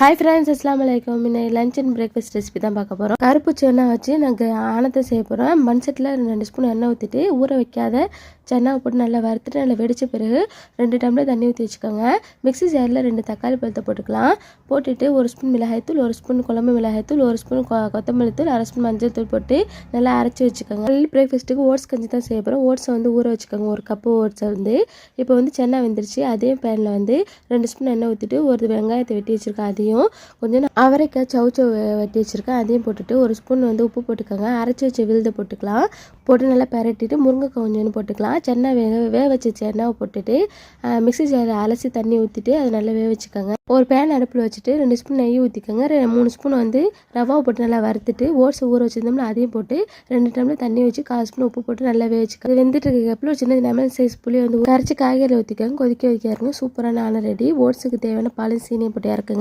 Hi friends अस्सलाम वालेकुम இன்னை லஞ்ச் அண்ட் பிரேக்ஃபாஸ்ட் ரெசிபி தான் பார்க்க போகிறோம். கருப்பு சென்னா வச்சு நாங்கள் ஆனத்தை செய்ய போகிறோம். மண் சட்டியில் 2 ஸ்பூன் எண்ணெய் ஊற்றிட்டு ஊற வைக்காத சென்னாவை போட்டு நல்லா வறுத்துட்டு நல்லா வெடித்த பிறகு 2 டம்ளர் தண்ணி ஊற்றி வச்சுக்கோங்க. மிக்ஸி ஜாரில் 2 தக்காளி பழத்தை போட்டுக்கலாம். போட்டுட்டு 1 ஸ்பூன் மிளகாய்த்தூள், 1 ஸ்பூன் குழம்பு மிளகாய்த்தூள், 1 ஸ்பூன் கொத்தமல்லி தூள், 1/2 ஸ்பூன் மஞ்சள் தூள் போட்டு நல்லா அரைச்சி வச்சுக்கோங்க. பிரேக்ஃபாஸ்ட்டுக்கு ஓட்ஸ் கஞ்சி தான் செய்ய போகிறோம். ஓட்ஸை வந்து ஊற வச்சுக்கோங்க. 1 கப்பு ஓட்ஸை வந்து இப்போ வந்து சென்னா வெந்துருச்சு. அதே பேனில் வந்து 2 ஸ்பூன் எண்ணெய் ஊற்றிட்டு ஒரு வெங்காயத்தை வெட்டி வச்சுருக்கேன். அதையும் கொஞ்சம் அவரைக்காய் சவுச்சோ வெட்டி வச்சுருக்கேன். அதையும் போட்டுட்டு 1 ஸ்பூன் வந்து உப்பு போட்டுக்கோங்க. அரைச்சி வச்ச விழுதை போட்டுக்கலாம். போட்டு நல்லா பரட்டிட்டு முருங்கைக்காய் கொஞ்சோன்னு போட்டுக்கலாம். சென்னா வேக வச்ச சென்னாவை போட்டுட்டு மிக்ஸி ஜாரில் அலசி தண்ணி ஊற்றிட்டு அதை நல்லா வேக வச்சுக்கோங்க. ஒரு பேன் அடுப்பில் வச்சுட்டு 2 ஸ்பூன் நெய் ஊற்றிக்கோங்க. 3 ஸ்பூன் வந்து ரவாவை போட்டு நல்லா வறுத்துட்டு ஓட்ஸை ஊற வச்சுருந்தோம்னா அதையும் போட்டு 2 டம்ளர் தண்ணி வச்சு 1/4 ஸ்பூன் உப்பு போட்டு நல்லா வேக வச்சுக்கோங்க. வெந்துட்டு இருக்கப்போ ஒரு சின்ன லெமன் சைஸ் புளி வந்து கரைச்சி காய்கறி ஊற்றிக்கோங்க. கொதிக்க வைக்காருங்க. சூப்பரான ஆன ரெடி. ஓட்ஸுக்கு தேவையான பால் சீனியை போட்டு இறக்குங்க.